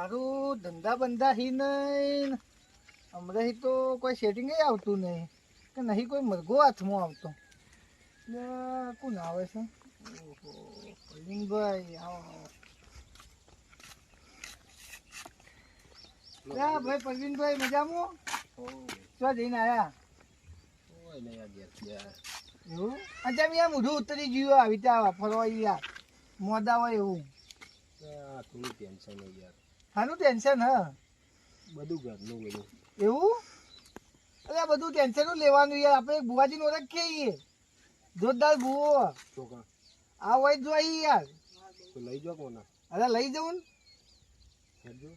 મારું ધંધા બંધા હી નહીં હમણાં તો કોઈ સેટિંગ આવતું નહીં કે નહીં કોઈ મરઘો હાથમાં આવતો કોણ આવે છે? પ્રવીણભાઈ આવો. ભાઈ પ્રવીણભાઈ મજામાં? શું જઈને આયા? એવું અચ્છા યાર મોઢું ઉતરી ગયું આવી ત્યાં ફરવા યાર મોડા હોય એવું. થોડું ટેન્શન હોય યાર. શાનું ટેન્શન? હા બધું ઘરનું બધું એવું. અરે આ બધું ટેન્શન લેવાનું યાર. આપણે બુવાજીને ઓળખીએ જોરદાર બુવો ચોખા આ હોય જોઈ યાર. તો લઈ જાઓ કોના? અરે લઈ જવું ને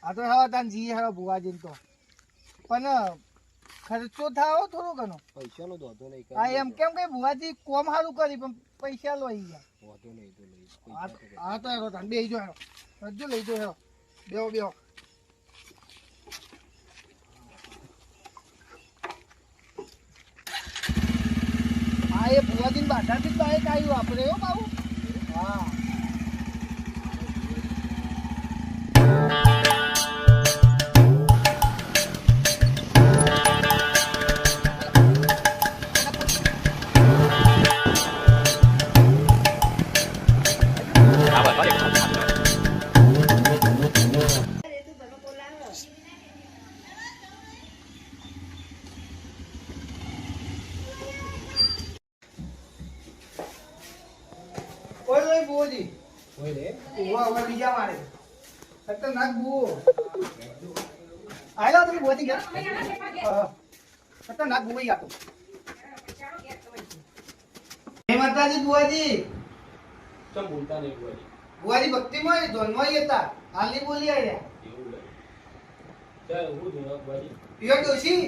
આ તો હવે તાન જઈએ હવે બુવાજીને તો પણ ખર્ચો થાવ થોડો ઘણો. પૈસાનો તો હતો નહીં. હા એમ કેમ કે બુવાજી કોમ સારું કરી પણ પૈસા લો યાર. હતો નહીં તો લઈ. હા તો હેરો તાન બેસી જો હેરો રજો લઈ જો હેરો બેહો બેહો. હા એ બુવાજીને બાધાથી જ બાઈક આવ્યું આપણે હો બાબુ. હા બુવાજી બીજા મારે ખતરનાક બુવો આયલા તમે બુવાજી ગયા ખતરનાક બુવો આપો. જય માતાજી બુવાજી. ચમ બોલતા નહીં બુવાજી. બુવાજી ભક્તિમાં ધોનમાં હતા હાલની બોલી આવ્યા. એવું લાગે. ચાલ હું ધોવા બુવાજી. યો ડોશી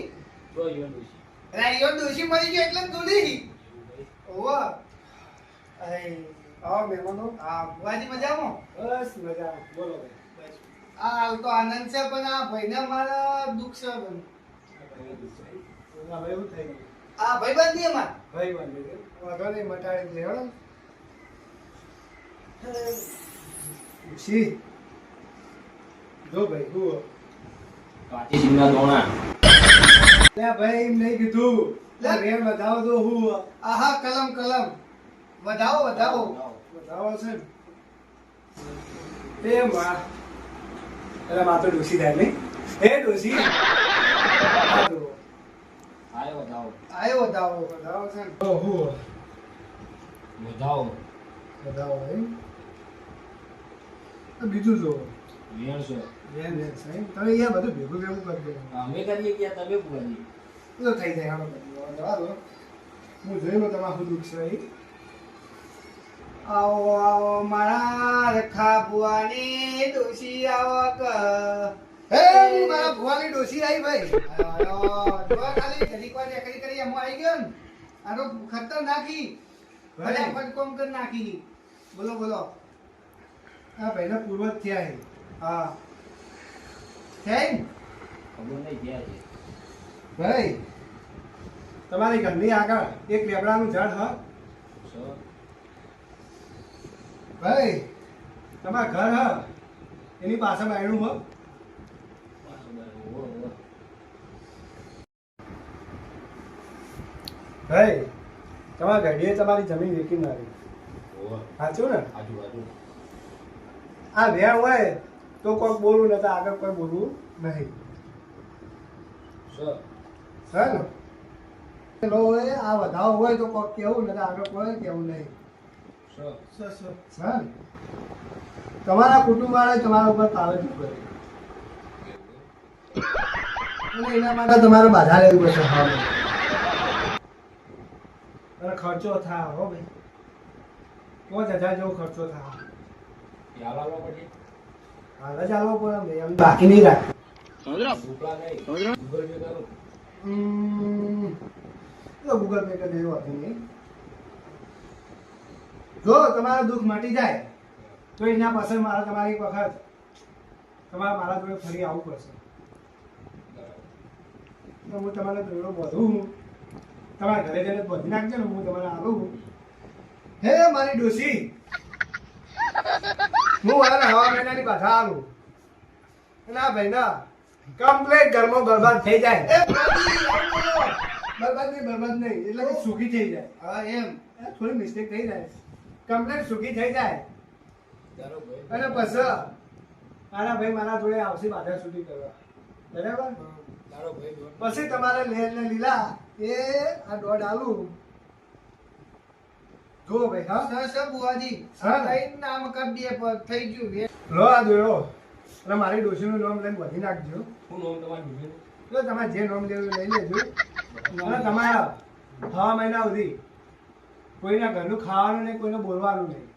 તો ઈવન દોશી. અરે યો ડોશી મરી ગયો એટલે ધોલી. ઓવા આવો મહેમાનો. હા બુવાજી મજામાં? બસ મજા. બોલો ભાઈ. આ હાલ તો આનંદ છે પણ આ ભાઈને મારા દુઃખ છે પણ. હવે એવું થઈ ગયું. આ ભાઈબંધી અમાર ભાઈ બંધ વાંધો નહીં મટાડી દે હો. સી જો ભાઈ હું કાચી સિંગના દોણા લે ભાઈ એમ નહીં કીધું લે રેમ વધાવો તો હું આહા કલમ કલમ વધાવો વધાવો વધાવો છે ને એ માં અરે માં તો ડોસી થાય નહીં એ ડોસી આયો વધાવો વધાવો છે ને ઓ હું વધાવો એમ બીજું જો વેણ છે સાહેબ તમે યાર બધું ભેગું ભેગું કરી દો. અમે કરીએ કે તમે પૂરી તો થઈ જાય હાલો બધું હું જોઈ લો તમારું દુઃખ છે એ આવો આવો મારા રખા બુવાની ડોશી આવો ક હે મારા ભુવાની ડોસી આવી ભાઈ જો ખાલી ઘડીક વાર એકરી કરી એમ આવી ગયો ને આનો ખતર નાખી ફટાફટ કોમ કરી નાખી. બોલો બોલો. આ ભાઈના પૂર્વજ થયા છે. હા થઈ ખબર નહીં ક્યાં છે ભાઈ તમારી ઘરની આગળ એક લેબડાનું ઝાડ હ ભાઈ તમારા ઘર હ એની પાછળ બાયણું હ ભાઈ તમારા ઘડીએ તમારી જમીન વેચી મારી સાચું ને આ વેણ હોય તો કોઈ બોલવું નથી આગળ કોઈ બોલવું નહીં સર લો હોય આ વધાવો હોય તો કોઈ કેવું નથી આગળ કોઈ કેવું નહીં સર તમારા કુટુંબ વાળા તમારા ઉપર તાવેજ કરે એના માટે તમારે બાધા લેવી પડશે અને ખર્ચો થાય હો ભાઈ 5000 જેવો ખર્ચો થાય હાલ જ આલવો પડે એમ બાકી નહીં રાખ ગૂગલ પે કરી દેવું હતું નહીં જો તમારું દુઃખ મટી જાય તો એના પાછળ મારે તમારી એક વખત તમારે મારા જોડે ફરી આવવું પડશે તો હું તમારે જોડે બધું તમારા ઘરે જઈને બધી નાખજો ને હું તમારે આવું હે મારી ડોસી હું હવે હવા મહિનાની પાછા આવું ના ભાઈ ના કમ્પ્લીટ ઘરમાં બરબાદ થઈ જાય. બરબાદ નહીં એટલે કે સુખી થઈ જાય. હા એમ થોડી મિસ્ટેક થઈ જાય. કમ્પ્લીટ સુખી થઈ જાય અને પછી મારા ભાઈ મારા જોડે આવશે બાધા સુધી કરવા. બરાબર પછી તમારે લેર ને લીલા એ આ દોઢ આલુ જો ભાઈ. હા સર બુવાજી હા. લઈને નામ કરી દે પણ થઈ ગયું વે. લો આ જોયો અને મારી ડોશીનું નામ લઈને વધી નાખજો. શું નામ તમારું બીજું? તો તમારે જે નામ લેવું લઈ લેજો અને તમારા 6 મહિના સુધી કોઈના ઘરનું ખાવાનું નહીં, કોઈને બોલવાનું નહીં.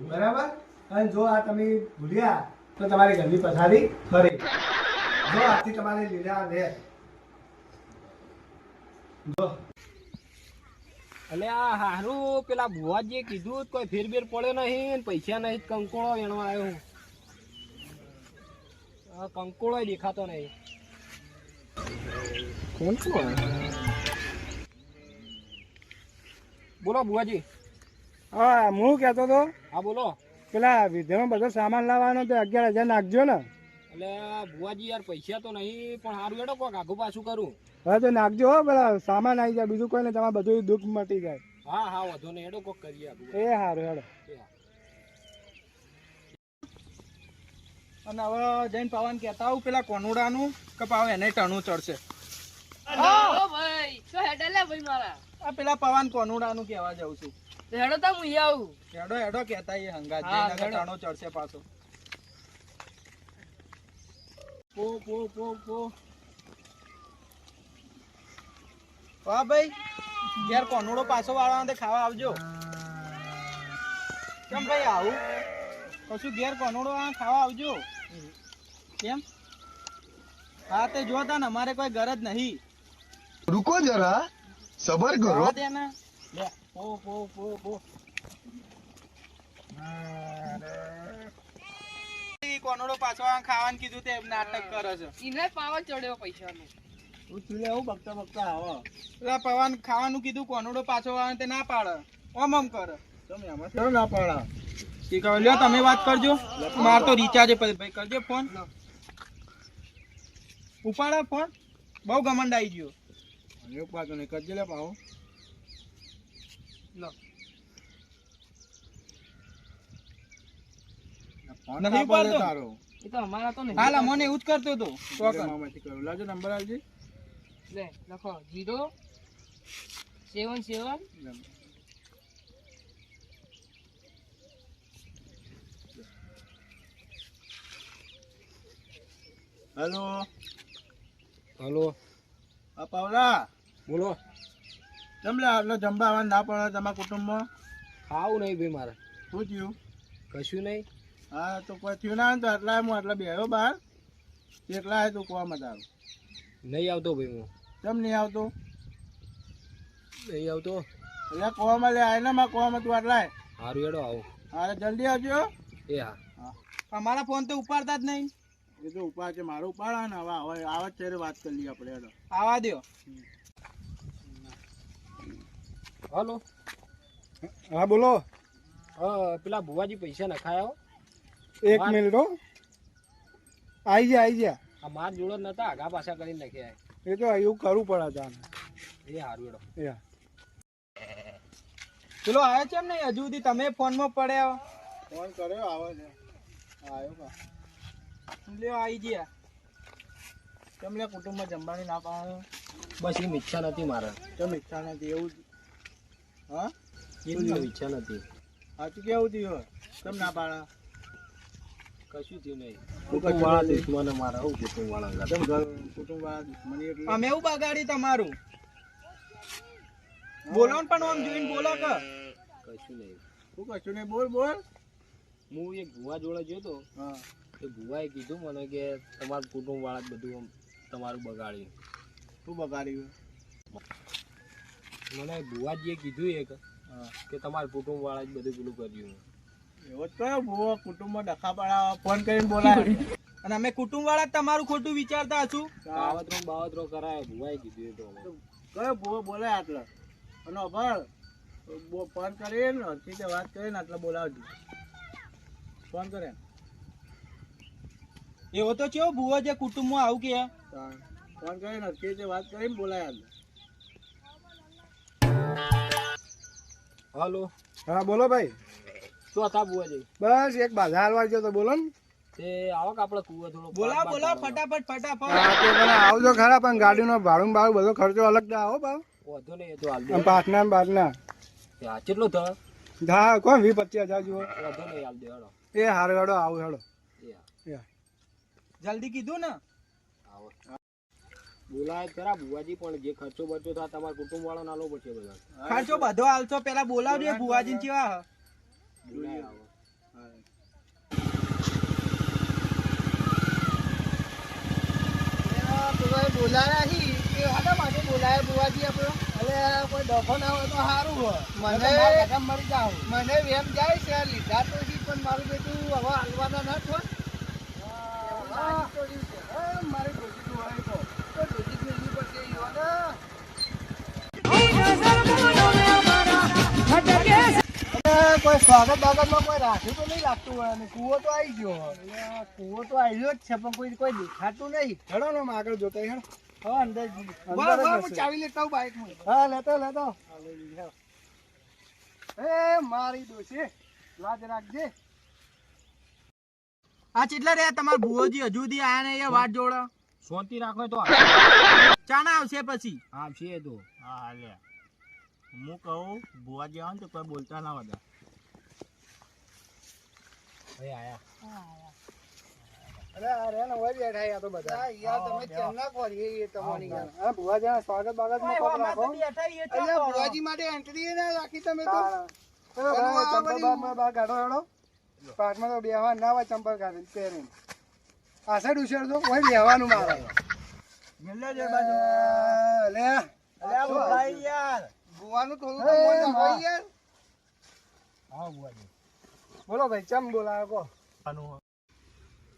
બરાબર? અને જો આ તમે ભૂલ્યા તો તમારી ઘરની પથારી ફરે. જો આજથી તમારે લીલા લે જો એટલે આ હારું પેલા ભુવાજીએ કીધું કોઈ ફેરબેર પડ્યો નહીં ને પૈસા નહીં, કંકોળો વેણવા આવ્યો હું. આ કંકોળો દેખાતો નહીં. કોણ છું? બોલો ભુવાજી. હા હું કહેતો હતો હા બોલો. પેલા વિધેમાં બધો સામાન લાવવાનો તો 11,000 નાખજો ને. એટલે ભુવાજી યાર પૈસા તો નહીં પણ સારું હેડો કોક આગું પાછું કરું. હવે તો નાખજો હો, પેલા સામાન આવી જાય, બીજું કોઈ ને તમારે બધું દુઃખ મટી જાય. હા હા વધો નહીં હેડો કોક કરીએ આગું. એ સારું હેડો. અને હવે જઈને પવન કહેતા આવું પેલા કોનુડાનું કે પાવ એને ટણું ચડશે. ઓ ભાઈ શું હેડે લે ભાઈ મારા આ પેલા પવન કોનુડાનું કહેવા જાઉં છું. હેડો તો હું આવું હેડો હેડો કહેતા એ હંગાત હા, જઈને કે હેડો. ટણું ચડશે પાછો. પો પો પો પો વાહ ભાઈ ઘેર કોનુડો પાછો વાળવા ખાવા આવજો. કેમ ભાઈ આવું કશું ઘેર કોનુડો ખાવા આવજો. કેમ? હા તે જોતા ને અમારે કોઈ ગરજ નહીં. रुको जरा सबर करो જવા દે ને. લે પો પો પો પો ઈ કોનુડો પાછો ખાવાનું કીધું તે નાટક કરે છે. ઈને પાવા ચડ્યો પૈસાનો એવું બગતા બગતા આવો. પેલા પવન ખાવાનું કીધું કોનુડો પાછો આવે તે ના પાડે ઓમ ઓમ કરે. તમે આમાં કેમ ના પાડા? ઠીક હવે લ્યો તમે વાત કરજો. માર તો રિચાર્જ ભાઈ કરજો ફોન. ઉપાડે ફોન. બહુ ઘમંડ આવી ગયો. એક પાછો નહીં કરજે લે પાહો. લો ફોન નહીં કાપો લે પાડતો? તારો. એ તો અમારા તો નહીં હાલ મને એવું જ કરતો હતો. તો કર. મામાથી કરું. લાવજો નંબર આવજે. લે લખો 077 હેલો હલો આ પાવલા બોલો. તમને આટલો જમવા આવવાનું ના પડે તમારા કુટુંબમાં? ખાવું નહીં ભાઈ મારે. શું થયું? કશું નહીં. હા તો કોઈ થયું ના હોય ને તો આટલા હું આટલા બેહ્યો બહાર એટલા આવે તો કોવામાં તારું નહીં આવતો ભાઈ હું. કેમ નહીં આવતો? નહીં આવતો. એટલે કોવામાં લે આય ને માં કોવામાં તું આટલા સારું હેડો આવો. હા જલ્દી આવજો. એ હા. અમારા ફોન તો ઉપાડતા જ નહીં. એ તો ઉપાડ છે મારો ઉપાડા ને હવે આવે જ ત્યારે વાત કરી લઈએ આપણે હેડો. આવા દો. હલો. હા બોલો. હા પેલા ભુવાજી પૈસા નખાયા. એક મિનિટ હો. આવી જા. આ માર જોડે નતા આગા પાછા કરીને નાખ્યા. એ તો એવું કરવું પડે તાને. એ સારું હેડો. પેલો આવ્યો છે એમ નહીં હજુ સુધી તમે ફોનમાં પડ્યા. ફોન કર્યો આવે છે. આવ્યો કા લ્યો આવી ગયા. કેમ લે કુટુંબમાં જમવાની ના પાડે? બસ એમ ઈચ્છા નથી મારે. કેમ ઈચ્છા નથી એવું? હા એમની ઈચ્છા નથી. સાચું કેવું થયું? કેમ ના પાડા? કશું થયું નહીં. કુટુંબવાળા દુશ્મન મારા. હું કુટુંબવાળા કેમ કુટુંબવાળા દુશ્મની એટલે? અમે એવું બગાડી તમારું. બોલો ને પણ આમ જોઈને બોલો કે. કશું નહીં. શું કશું નહીં? બોલ બોલ. હું એક ભુવા જોડે ગયો તો. હા એ ભુવાએ કીધું મને કે તમારું કુટુંબવાળા જ બધું આમ તમારું બગાડ્યું. શું બગાડ્યું? મને ભુવાજીએ કીધું એક હા કે તમારા કુટુંબવાળા જ બધું પેલું કર્યું. એવો જ કયો ભૂવો કુટુંબમાં ડખા પડાવવા ફોન કરીને બોલાય? અને અમે કુટુંબ વાળા તમારું ખોટું વિચારતા હશું. બાવતરો કરાય ભુવાએ કીધું એ તો અમને. કયો ભૂવો બોલાય આટલો? અને અભળ ફોન કરીને હરખી રીતે વાત કરીને આટલો બોલાવજો. ફોન કરે એવો તો કેવો ભૂવો જે કુટુંબમાં આવું કે ફોન કરીને નક્કી છે વાત કરીને બોલાયા. હાલો હા બોલો ભાઈ. શું હતા બુઆજી? બસ એક બાધા હાલવા ગયો તો બોલો ને. તે આવો કે આપણે કુવો થોડો બોલાવો બોલાવો ફટાફટ ફટાફટ હા તે મને આવજો ખરા પણ ગાડીનો ભાડું બાળું બધો ખર્ચો અલગ ના આવો ભાવ. વધુ નહીં એ તો હાલ દે. આમ પાટના ને બાટના ત્યાં કેટલું થયો? હા કોણ 20-25 હજાર જુઓ. વધુ નહીં હાલ દે હેડો. એ હારો હેડો આવું હેડો. એ જલ્દી કીધું ને. આવો બોલાય ખરા બુઆજી પણ જે ખર્ચો બચો થાય તમારા કુટુંબ વાળો નાલો પડશે બધા. ખર્ચો બધો હાલશો પેલા બોલાવજો ભુવાજી કેવા બોલાય આવો. બોલાયા હી એ હાડા માટે બોલાયા બુવાજી આપણો. અલે કોઈ ડખો ના હોય તો સારું હોય. મને મરી જાવ. મને એમ જાય છે લીધા તો છી પણ મારું બેટું હવે હાલવાના ના થોય. મારી ડોસી તો હોય તો ડોસી મેળવી પડશે ઈવાના. કોઈ સ્વાગત બાગતમાં કોઈ રાખ્યું તો નહીં લાગતું હોય અને કુવો તો આવી ગયો. કુવો તો આવ્યો જ છે પણ કોઈ દેખાતું નહીં. હેડો ને આગળ જોતા હેડો. હા અંદર હું ચાવી લેતા હું બાઈકમાં. હા લેતો એ મારી ડોસી લાજ રાખજે. આ કેટલા રહ્યા તમારા ભુવોજી હજુ સુધી આયા નહીં એ વાત જોડો. શાંતિ રાખો તો ચાના આવશે પછી આવશે એ તો. હા લે હું કહું ભુવાજી આવે ને તો કોઈ બોલતા ના બધા. ભાઈ આયા. અરે અરે ને હોય બેઠા યા તો બધા. યાર તમે કેમના ખોરી એ તમારી યાર. હા ભુવાજી સ્વાગત બાગતમાં કોક રાખો. એટલે બુવાજી માટે એન્ટ્રી ના રાખી તમે તો. ચલો ભાઈ ચંપલ બારમાં બહાર કાઢો હેડો. પાટમાં તો બેહવા ના હોય ચંપલ કાઢીને પહેરીને. આસા ડુસર તો કોઈ બેહવાનું મારે. લે યાર બુવાનું થોડું તો મોજ હોય યાર. હા બુઆજી. બોલો ભાઈ ચમ બોલાવો કો.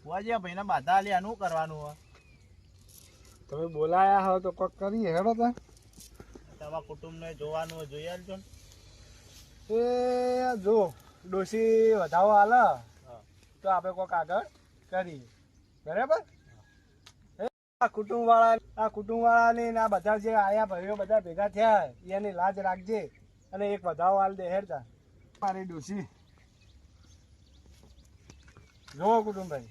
ભુવાજી ભાઈ ના બાધા લે આનું કરવાનું હોય. તમે બોલાયા હો તો કોક કરીએ હેડો તો. તમારા કુટુંબ ને જોવાનું હોય જોઈ આવજો ને. એ જો ડોસી વધાવો હાલે તો આપણે કોક આગળ કરીએ બરાબર. આ કુટુંબ વાળાની ને આ બધા જે આયા ભાઈઓ બધા ભેગા થયા એની લાજ રાખજે અને એક વધાવો હાલ દે હેડતા મારી ડોસી. જો કુટુંબભાઈ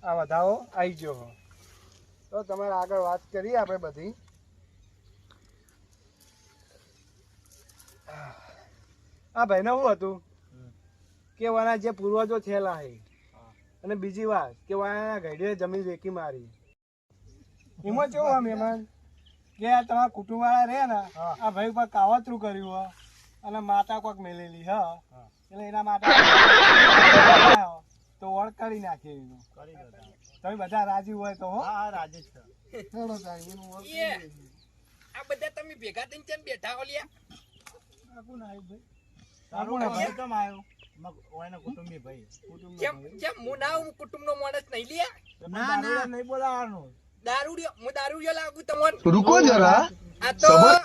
આ વધાવો આવી ગયો હો તો તમારે આગળ વાત કરીએ આપણે બધી. આ ભાઈને શું હતું કે વાના જે પૂર્વજો થયેલા છે અને બીજી વાત કે વાના ઘડીએ જમીન વેકી મારી. એમાં કેવું આમ મહેમાન કે આ તમારા કુટુંબ વાળા રહે ને આ ભાઈ ઉપર કાવતરું કર્યું હોય અને માતા કોક મેલેલી હ એટલે એના માટે તો વળ કરી નાખે એનું. તમે બધા રાજી હોય તો હો. હા રાજી છે. હેડો તારી એનું વળ કરી એ. દેજો. આ બધા તમે ભેગા થઈને કેમ બેઠા ઓલિયા? આ કોણ આવ્યું ભાઈ? તારું ભાઈ કેમ આવ્યો? ઓયના કુટુંબી ભાઈ. કેમ હું ના હું કુટુંબનો માણસ નહીં લ્યા? ના ના નહીં બોલાવાનું. હું દારૂડિયો લાગુ તમને? रुको जरा આ તો સબર.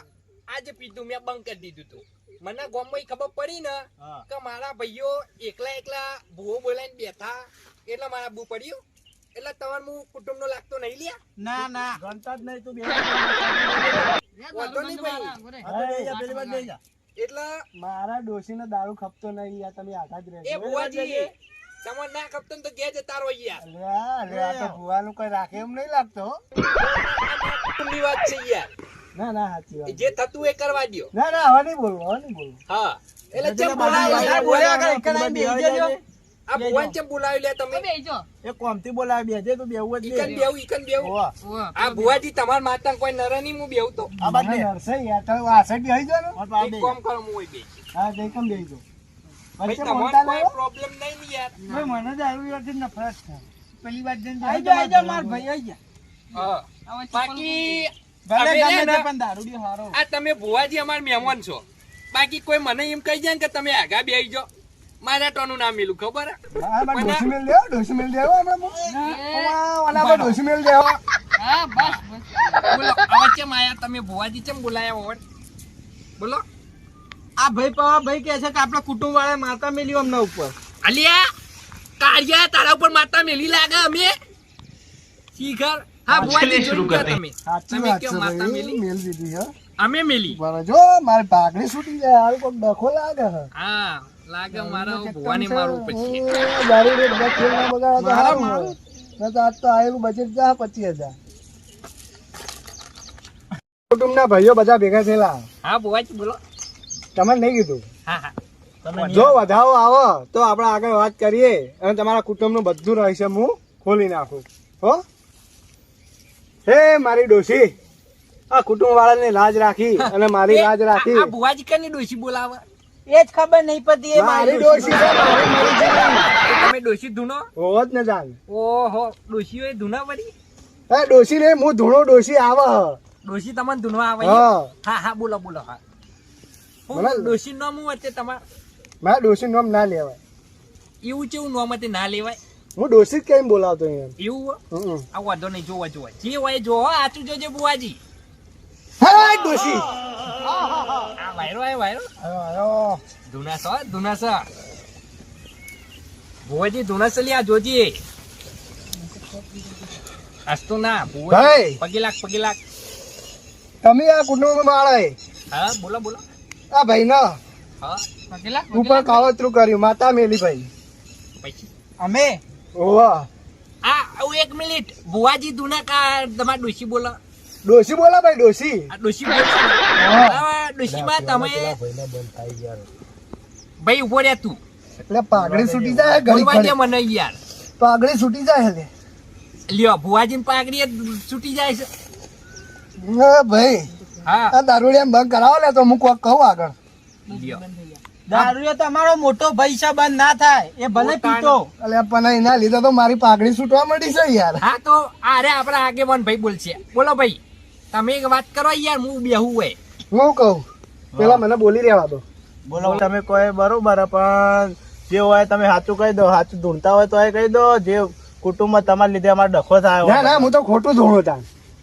આજે પીધું મેં બંધ કરી દીધું તું. મને ગામમાં ખબર પડી ને હા. કે મારા ભાઈઓ એકલા ભૂવો બોલાઈને બેઠા એટલે મારા બુ પડ્યું એટલે તમારે હું કુટુંબનો લાગતો નહીં લ્યા? ના ના ગણતા જ નહીં તું બે. વાંધો નહીં ભાઈ. એટલે મારા ડોશીને દારૂ ખપતો નહીં યાર તમે આઘા જ એ રહેજો. ભુવાજી તમારે ના ખપતો ને તો ઘેર જતા રહો યાર. અલ્યા આ તો ભુવાનું કોઈ રાખે એમ નહીં લાગતો હો. કુટુંબની વાત છે યાર. ના ના સાચી વાત. જે થતું એ કરવા દ્યો. ના ના હવે નહીં બોલવું. હા એટલે એટલે ચમ બધા બોલાવી બોલ્યા કરે, એકલા બેહી જજો. આ ભુવાને ચમ બોલાવી લે તમે? એ કોમથી બોલાવી બેજે તું બેવું જ ઈકન બેહું, ઈકન બેહું. હોવા. આ ભુવાજી તમારા માતા કોઈ નર નહીં હું બેહું તો. આ બાદ બે. નરસે યાર તો વાસઠ બેહી જાઓ ને. ઓર પા એક બે. કામ કરો હું ઓય બેહી. હા જઈ કેમ બેહી જાઓ. ભાઈ વચ્ચે તમારે બોલતા કોઈ નહીં હો. પ્રોબ્લેમ નહીં ને યાર. ભાઈ મને દારૂ યારથી નફરત થાય. પેલી વાત જઈને આઈ જા, આઈ જા માર ભાઈ આઈ જા. હા. બાકી ભલે અમે ગમે છે ને, તે પણ દારૂડિયો હારો. આ તમે ભુવાજી અમાર મહેમાન છો. બાકી કોઈ મને એમ કહી જાય ને કે તમે આગા બેહી જાઓ મારા ટોનું નામ મિલું ખબર હે? હા બાર ડોશી મેલ દેવો હમણાં ઓલા પર ડોશી મેલ દેવો. હા બસ બસ બોલો હવે કેમ આયા તમે ભુવાજી કેમ બોલાયા હોત? બોલો આ ભાઈ પવા ભાઈ કહે છે કે આપણા કુટુંબ વાળા માતા મેલ્યું અમને ઉપર. અલિયા કાળિયા તારા ઉપર માતા મેલી લાગે અમે શીખર હા ભુવાજી શરૂ કર તમે સાચી તમે વાત કેમ છે માતા ભાઈ, મેલી મેલ દીધી હે. અમે મેલી બરાબર. જો મારી પાઘડી છૂટી જાય હારું કોક ડખો લાગે હે. હા લાગે મારા ભુવાને મારવું પછી દારૂ રે બધા ખેલ ના બગાડો તો મારા હારું મારું. હોય. નહીં તો આજ તો આયેલું બજેટ જા 25,000. કુટુંબના ભાઈઓ બધા ભેગા થયેલા. હા ભુવાજી બોલો તમને નહીં કીધું. હા હા જો વધાવો આવો તો આપણે આગળ વાત કરીએ અને તમારા કુટુંબનું બધું રહેશે હું ખોલી નાખું હો. હે મારી ડોશી આ કુટુંબ વાળાને લાજ રાખી અને મારી લાજ રાખી. આ ભુવાજી કની ડોશી બોલાવે એ જ ખબર નહીં પડતી એ મારી ડોશી છે, મારી મરી છે. તમે ડોશી ધૂનો હોવ જ ને જાણ. ઓહો ડોશીઓ એ ધૂના પડી હે ડોશી ને હું ધૂણો ડોશી આવે હ. ડોશી તમને ધૂનવા આવે હા. હા હા બોલો બોલો હા બોલો. ડોશી નામ હું વચ્ચે તમારે મારા ડોશી નામ ના લેવાય. એવું કેવું નામ હતી ના લેવાય હું ડોશી જ કેમ બોલાવતો એમ. એવું હમ. આ વાંધો નહીં જોવા જોવા જે હોય એ જોવો આચું જોજે બુવાજી હે ડોશી આ વાયરો આયો વાયરો આયો. ધુનાસ બુવાજી ધુનાસ લ્યા જોજી હસતો ના ભાઈ. બુવાજી પગે લાગ તમે આ કુટુંબ માળે હા બોલો બોલો આ ભાઈ ના હા પગે લાગ ઉપર કાવતરું કર્યું માતા મેલી ભાઈ. પછી અમે ઓવા આ એક મિનિટ બુવાજી ધુના કા તમાર ડોશી બોલો ડોશી બોલા ભાઈ ડોશી. આ ડોશી બોલો ડોશીમાં તમે ભાઈ ઉભો રહ્યા તું એટલે પાઘડી છૂટી જાય ઘડી બોલવા દે ખડી. મને યાર પાઘડી છૂટી જાય એટલે લ્યો ભુવાજી પાઘડી છૂટી જાય છે હા ભાઈ હા આ દારૂડિયા બંધ કરાવો ને તો હું કોક કહું આગળ. લ્યો દારૂ તમારો મોટો ભાઈ છે બંધ ના થાય એ ભલે પીતો એટલે પણ એના લીધે તો મારી પાઘડી છૂટવા માંડી છે યાર. હા તો અરે આપડા આગેવાન ભાઈ બોલશે બોલો ભાઈ તમે એક વાત કરો યાર હું બેહું હોય હું કહું પેલા મને બોલી રહેવા દો. બોલો તમે કોઈ બરોબર હે, પણ જે હોય તમે સાચું કહી દો. સાચું ઢૂંઢતા હોય તો એ કહી દો. જે કુટુંબમાં તમારા લીધે અમારો ડખો થાય ના ના હું તો ખોટું ધોણું તા.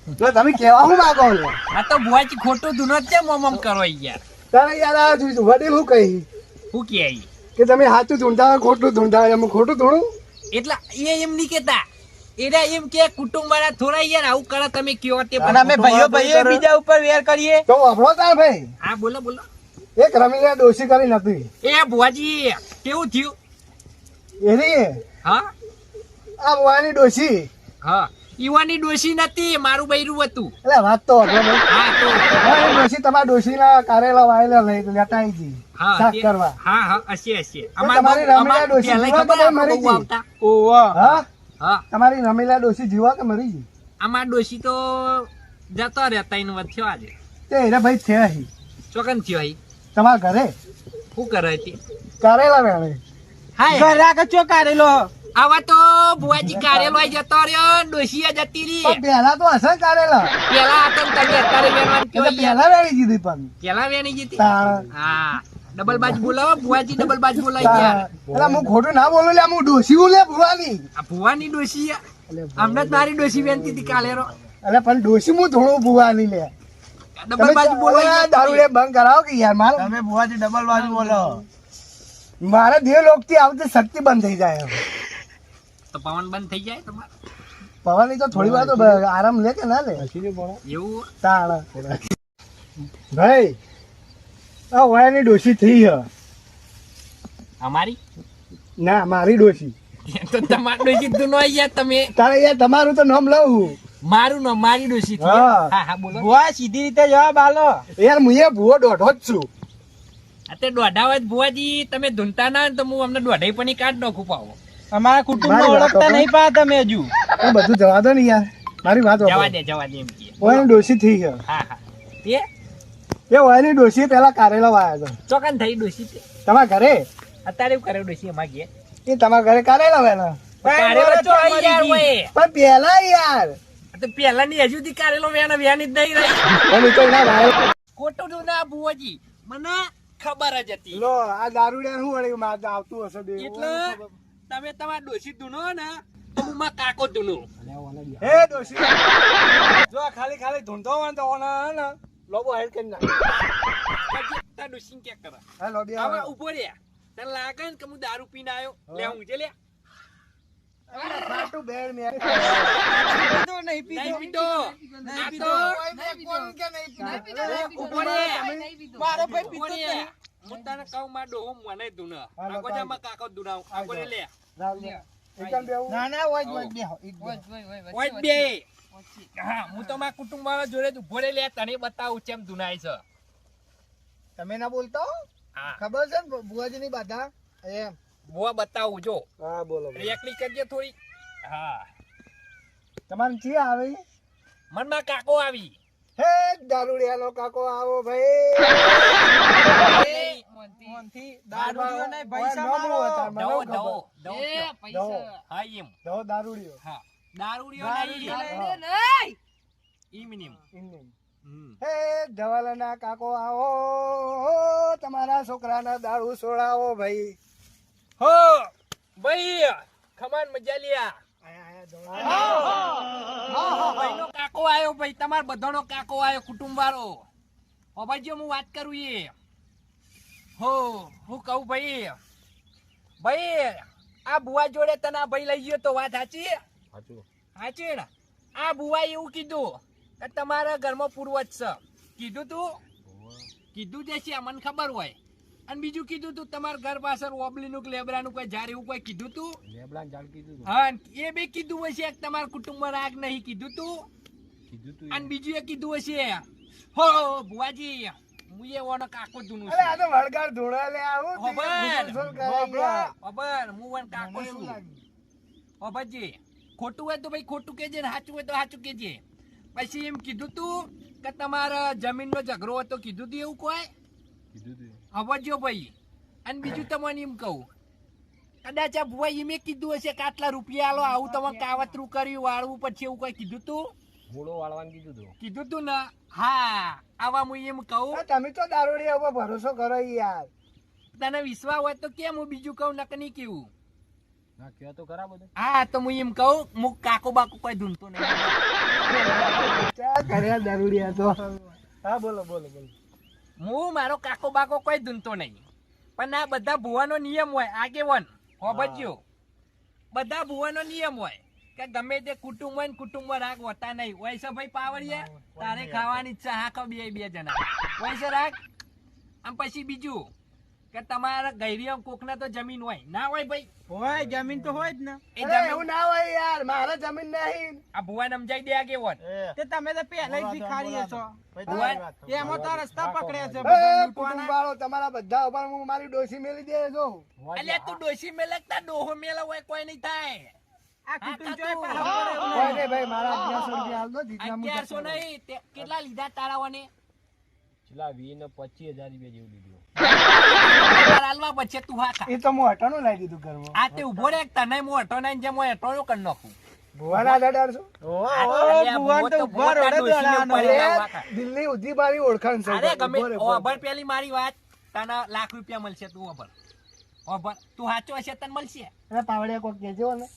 એટલે તમે કેવા હું માંગો છો? આ તો ભુવાજી ખોટું ધૂનો જ છે મોમ કરો યાર તારે યાર આ વડીલ હું કહી શું કે કે તમે સાચું ધૂંઢતા હોય ખોટું ધૂંઢતા હોય એમ ખોટું ધોણું. એટલે એ એમ નહીં કેતા એરા એમ કે કુટુંબ વાળા થોડા યાર આવું કરે તમે કયો તે અને અમે ભાઈઓ ભાઈઓ બીજા ઉપર વેર કરીએ તો વાપરો તાર ભાઈ હા બોલો બોલો એક રમીને ડોશી કરી નથી એ ભુવાજી કેવું થયું એની હા આ બોવાની ડોશી હા ઈવાની ડોશી નથી મારું બૈરું હતું એટલે વાત તો હતો ભાઈ. હા તો હા, એ ડોશી તમારા ડોશીના કારેલા વાયેલા લઈ લેતા આવી હતી હા શાક તે- કરવા. હા હા હશે હશે તમારી રમીલા ડોશી જીવા કે ભાઈ મરી ગઈ? આવતા ઓવા હા હા તમારી રમીલા ડોશી જીવા કે મરી ગઈ? આમાં ડોશી તો જતો રહેતા એનો વધ થયો આજે તે એને ભાઈ છે અહીં ચોકન થયો અહીં તમારા ઘરે શું કરે હતી કારેલા વેણે હા ઘરા કચો કાઢેલો આવા તો ભુવાજી કારેલો આઈ જતો રહ્યો ડોશી જતી રહી પણ પહેલા તો હશે કારેલા પેલા હતા ને તમે અત્યારે વેણવાનું કયો એટલે યાર પહેલા વેણી દીધી પણ પેલા વેણી જતી તાણ. હા ડબલ બાજ બોલાવો ભુવાજી ડબલ બાજ બોલાય યાર એટલે હું ખોટું ના બોલું લે હું ડોશી હું લે ભુવાની આ ભુવાની ડોશી અમને જ મારી ડોશી વેનતી હતી કાલેરો એટલે પણ ડોશી હું થોડું ભુવાની લે ડબલ બાજ બોલાય દારૂ લે બંધ કરાવો કે યાર મારે તમે બુવાજી ડબલ બાજુ બોલો. મારે દેવ લોક થી આવતી શક્તિ બંધ થઈ જાય હવે. તો પવન બંધ થઈ જાય તમારે પવાની તો થોડી વાર તો આરામ લે કે ના લે એવું તાણ ભાઈ આ વાયની ડોશી થઈ હે અમારી ના મારી ડોશી તો તમારી ડોશી તું નો યાર તમે તારે યાર તમારું તો નામ લઉં મારું ન મારી ડોશી થી. હા. હા હા બોલો ભુવા સીધી રીતે જવાબ આલો યાર હું એ ભૂવો દોઢો જ છું. અત્યારે દોઢા હોય તો ભુવાજી તમે ધૂનતા ના હોય ને તો હું અમને દોઢાઈ પણ કાઢ નાખું પાવો અમારા કુટુંબ મારી વાત ઓળખતા સાંભળો. નહીં પા તમે હજુ એ બધું જવા દો ને યાર મારી વાત જવા દે એમ કે વાયની ડોશી થઈ હે હા હા તે એ વાયની ડોશી પેલા કારેલા વાયા હતા ચોકન થઈ ડોશી તે તમારા ઘરે અત્યારે એવું કરે ડોશી અમાર ઘેર એ તમારા ઘરે કારેલા વાયેલા કારેલો ચો આઈ યાર ઓય પણ પેલા યાર આ તો પેલા ની હજુ થી કારેલો વેની જ નહીં રહી પણ ઈ તો ના વાયેલા. ખોટું તું ના ભુવાજી મને ખબર જ હતી લો આ દારૂડિયા શું વળી મારે તો આવતું હશે બે એટલે તમે તમારા ડોશી ધૂનો ને તો હું માં કાકો ધૂનો હે ડોશી જો આ ખાલી ખાલી ધૂંધો હોય ને તો ઓને હે ને લોબો હેડ કરી નાખ. પછી તાર ડોશી કે કરે હા લોબી હવે ઉભો રહ્યા તને લાગે ને કે હું દારૂ પીને આવ્યો લે હું જે લે ખાટું બેડ મેં નહીં પીધો. આ તો કોણ કે નહીં નહીં પીધો, નહીં પીધો. ઉભો રે. નહીં પીધો. મારો ભાઈ પીતો જ નહીં. હું તને કહું માં ડોહો મને તું ને આ ગોજામાં કાકો દુરાવ આ ગોરે લે રાવ લે એકદમ બેહું ના ના હોય જ બેહો ઓય બે હા હું તો મારા કુટુંબ વાળા જોડે જ ઉભો રે લે તને બતાવું ચેમ દુનાય છે તમે ના બોલતો હા ખબર છે ને બુઆજી ની બાધા એમ બુઆ બતાવું જો હા બોલો એકલી કરજે થોડી હા તમારે ચી આવે મનમાં કાકો આવી હે દારૂડિયાનો કાકો આવો ભાઈ મોનથી. દારૂડિયો નહીં પૈસા દવો મારો દવો દવો એ પૈસા. હા એમ દો દારૂડિયો હા દારૂડિયો નહીં લઈને નહીં. ઈમનીમ હે ધવલના કાકો આવો તમારા છોકરાના દારૂ છોડાવો ભાઈ હો ભાઈ ખમાન મજા લ્યા ભાઈનો કાકો આયો ભાઈ તમાર બધાનો કાકો આયો કુટુંબ વાળો હો ભાઈ જો હું વાત કરું એ હો હું કહું ભાઈ ભાઈ આ બુવા જોડે તને આ ભાઈ લઈ ગયો તો વાત સાચી સાચી ને આ બુવા એવું કીધું કે તમારા ઘરમાં પૂર્વજ છે કીધું જે છે મને ખબર હોય અને બીજું કીધું તું તમારા ઘર પાછળ ઓબલીનું કે લેબરાનું કોઈ ઝાડ એવું કોઈ કીધું તું હા એ બે કીધું હશે કે તમારા કુટુંબમાં રાગ નહીં કીધું તું અને બીજું એ કીધું હશે હો ભુવાજી હું એ ઓનો કાકો દુનું અરે આ તો વળગાડ ધોળા લે આવું ખબર હું વન કાકો મને એવું છું લાગ્યું. બાબાજી ખોટું હોય તો ભાઈ ખોટું કેજે ને સાચું હોય તો સાચું કેજે પછી એમ કીધું તું કે તમારા જમીનનો ઝઘડો હતો કીધું તું એવું કોઈ અવજો ભાઈ અને બીજું તમને એમ કહું કદાચ આ ભુવા એમ કીધું હશે કે આટલા રૂપિયા આલો આવું તમે કાવતરું કર્યું વાળવું પછી એવું કોઈ કીધું તું કીધું તું ને હા આવા હું એમ કહું આ તમે તો દારૂડિયા ઉપર ભરોસો કરો યાર તને વિશ્વાસ હોય તો કેમ હું બીજું કહું નક નહીં કેવું હા તો હું એમ કહું હું કાકો બાકો કોઈ ધૂનતો નહીં ક્યાં કર્યા દારૂડિયા તો હા બોલો બોલો બોલો હું મારો કાકો બાકો કોઈ ધૂનતો નહીં પણ આ બધા ભુવાનો નિયમ હોય આગેવન હોબજ્યો બધા ભુવાનો નિયમ હોય કે ગમે તે કુટુંબ હોય ને કુટુંબમાં રાગ હોતા નહીં વૈસે ભાઈ પાવડિયા તારે ખાવાની ઈચ્છા હા ખો બે જણા વૈસે રાગ આમ પછી બીજું કે તમારા ગૈરિયા કોકના તો જમીન હોય ના હોય ભાઈ હોય જમીન તો હોય જ ને એ અરે જમીન એવું ના હોય યાર મારે જમીન નહીં આ ભુવાને સમજાઈ દે આગેવન તે તમે તો પહેલા જ ભિખારીએ છો એમાં તો રસ્તા પકડ્યા છે એ બધા કુટુંબ લૂંટવાના. વાળો તમારા બધા ઉપર હું મારી ડોસી મેલી દે જો અલ્યા તું ડોશી મેલકતા ડોહો મેલા હોય કોઈ નહીં થાય આ કુટુંબ આ ચોય કાતું. પાછા પડે એવું કોઈ નહીં. નહીં ભાઈ મારા 1100 રૂપિયા આલ દો જીતના મુજબ 1100 નહીં તે કેટલા લીધા તારાઓને હાલવા પછી તું હા ખા. એ તો હું હટાણું લાવી દીધું ઘરમાં આ તે ઉભો રે તને હું હટો નહીં જેમ હું હટો કરી નાખું ભુવાના દાડાડશો અલ્યા, ભુવન તો તો ઉભા રહો, તારા ડોશીને દોડાનો. પડી લાવવા ખા. દિલ્હી ઉધી મારી ઓળખાણ છે અરે ગમે ઉભો રે, ઉભો રે. ઓભર પેલી મારી વાત તને લાખ રૂપિયા મળશે તું ઓભર ઓભર તું સાચો હશે તને મળશે અરે પાવડિયા કોક કહેજો ને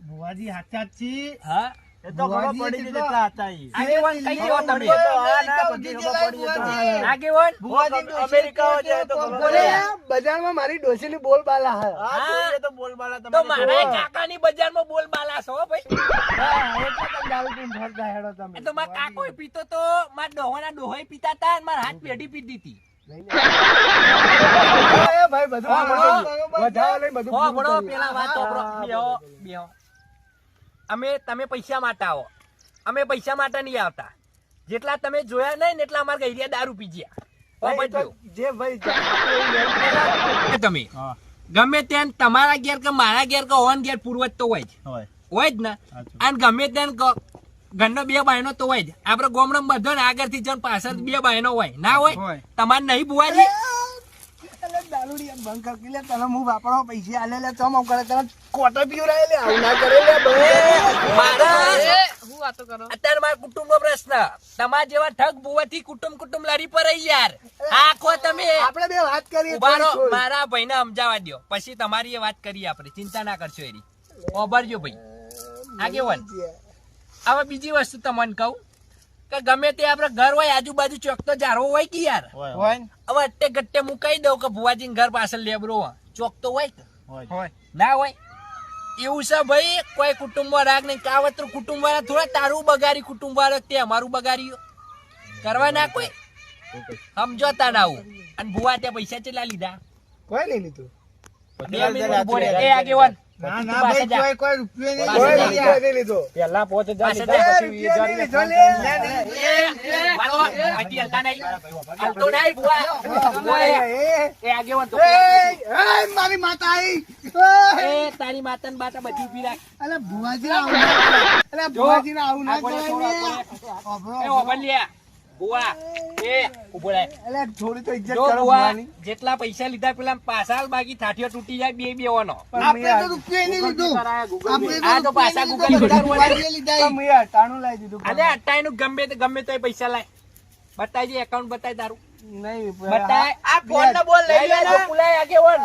ભુવાજી હાચા જ છી. હા એ તો ખબર ભુવાજી પડી ગઈ કેટલા? જેટલા હતા ઈ. આગેવાન કઈ દેવો તમે આ ના બધી ખબર પડી જતો. આગેવાન ભુવાજી અમેરિકા જાય તો ખબર અરે પડે. બજારમાં મારી ડોસીની બોલબાલા હે આ જોઈએ તો બોલબાલા તો તમારી મારા જોવા. કાકાની બજારમાં બોલ બાલા છો હો ભાઈ હા, એટલે તમે દારૂ પીને ફરતા હેડો તમે એ તો મારા કાકો પીતો તો મારા ડોહાના ડોહાઈ પીતા હતા અને મારા હાથ પેઢી પીધી હતી એ ભાઈ બધું હા, બરોબર. વધારે લઈ બધું હો પૂરું બડો કર્યું. પેલા વાત હા, ઓપરો હા, બેહો બરોબર. બેહો અમે તમે પૈસા માટે આવો અમે પૈસા માટે નહીં આવતા જેટલા તમે જોયા નહીં ને એટલા અમારા ગઈરિયા દારૂ પી ગયા ભાઈ, એ તો જે ભાઈ આપણે એવું નહીં. એ તમે ગમે ત્યાં તમારા ઘેર કે મારા ઘેર કે ઓન ઘેર પૂર્વજ તો હોય જ હોય. હોય જ ને સાચું. અને ગમે ત્યાં ઘરનો બે બહેનો તો હોય જ આપડે ગોમડમ બધો ને આગળથી જણ પાછળ બે બહેનો હોય ના હોય હોય. તમારે નહીં બુવાજી અરે દારૂડિયા બંધ કર કે લે, તને હું વાપરવા પૈસા આલે લે ચમ આમ કરે તને કોટા પીવરાય લે આવું ના કરે લે બંધ. મારા એ, હું વાતો કરો અત્યારે મારા કુટુંબ નો પ્રશ્ન તમારા જેવા ઠગ બુવાથી કુટુંબ લડી પડે યાર આખો તમે આપણે બે વાત કરીએ ઉભા રહો, થોડી. મારા ભાઈને સમજાવવા દો પછી તમારી એ વાત કરીએ આપણે ચિંતા ના કરશો એની ઓભરજો ભાઈ આગેવાન હવે બીજી વસ્તુ તમને કહું કે ગમે તે આપડે ઘર હોય આજુબાજુ ચોક તો જારવો હોય કે યાર હોય. હવે અટ્ટે ગટ્ટે હું કહી દઉં કે ભુવાજી ઘર પાછળ લેબરો ચોક તો હોય કે? હોય. ના હોય એવું છે ભાઈ, કોઈ કુટુંબ રાગ નહીં. કાવતરું કુટુંબ વાળા થોડા તારું બગાડી, કુટુંબ વાળા તે અમારું બગાડ્યું. કરવા ના કોઈ સમજો તા ના આવું. અને ભુવા ત્યાં પૈસા કેટલા લીધા? કોઈ નહીં લીધું. 2 મિનિટ ઉભો રહે. એ આગેવાન ના તું ના પાછા ભાઈ જા. કોઈ રૂપિયો પાછા નહીં જા. કોઈ નહીં લીધો. પેલા 5000 પાછા લીધા, જા. પછી 20,000 લીધો લે. વાળો, અહીંથી હલતા નહીં. હલતો નહીં, ભુવા. એ આગેવાન તો મારી માતા આઈ. એ તારી માતા ને બાતા બધી ઉભી રાખ. અલે ભુવાજી આવું ના કરાય. એ ઓભણ લ્યા. ભુવા, એ ઉભો રહે. અલે થોડી તો ઇજ્જત જો કરો ભુવા, ભુવાની. જેટલા પૈસા લીધા પેલા પાછા હાલ, બાકી ઠાઠિયો તૂટી જાય બે વાનો. આપણે તો રૂપિયો નહીં લીધું. આપણે આ તો પાછા રૂપિયો Google નહીં લીધું. લીધા. ભુવાજીએ લીધા. મેં 98 લાવી દીધું. અલે અટ્ટાઈનું ગમે તો પૈસા લાય. બતાવજે, એકાઉન્ટ બતાય તારું. નહીં બતાય. આ ફોન ના બોલ લઈ લે. ધોકુલાય આગેવાન.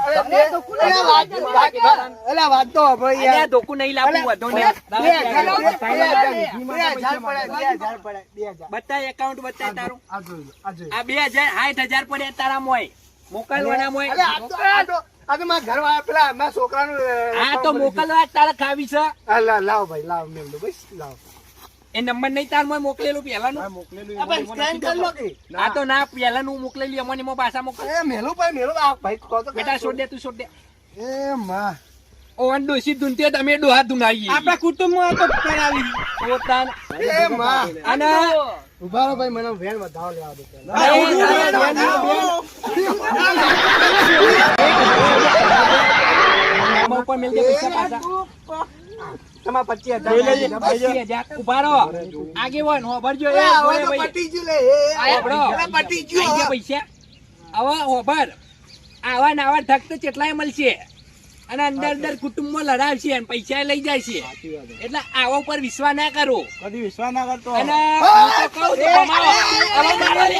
અલે વાત તો હવે અલે યાર. આ ધોકું નહીં લાવવું, વધો નહીં. બતાય એકાઉન્ટ બતાય તારું. આ 2060,000 પડ્યા તારા મોય. મોકલવાના મોય. આ તો મારા ઘરવાળા પેલા મારા છોકરાનું આ તો મોકલવા તારા ખાવી છે. લાવ ભાઈ લાવ મેમ બસ લાવ. એ નંબર નહીં તાર મોય મોકલેલું પહેલાનું. આપણે સ્કેન કરી લો કે આ તો ના પહેલાનું મોકલેલું એમાં એમાં પાછા મોકલ. એ મેલું આ ભાઈ કહો તો બેટા છોડ દે, તું છોડ દે. એ માં ઓન ડોસી ધૂનતે તમે ડોહા ધૂનાઈએ. આપણા કુટુંબમાં તો કરાવી. પોતાન. એ માં અને ઉભા રહો ભાઈ મને વેણ વધાવો લેવા દો પહેલા. એમાં ઉપર મેલ દે પૈસા પાછા. તમારા 25,000 25,000 ઉભા રહો. આગેવાન હોભરજો. એ હવે બોલે તો ભાઈ. પટી ગયું લે હોભરો. પટી આઈ ગયા ગયું પૈસા. આવા હોભર. આવા ને આવા ઠગ તો કેટલાય મળશે. અને અંદર કુટુંબમાં લડાવશે અને પૈસા લઈ જાય છે. એટલે આવા ઉપર વિશ્વાસ ના કરો. કદી વિશ્વાસ ના કરતો. અને હું તો કહું છું, કમાવો. હવે મારો લે.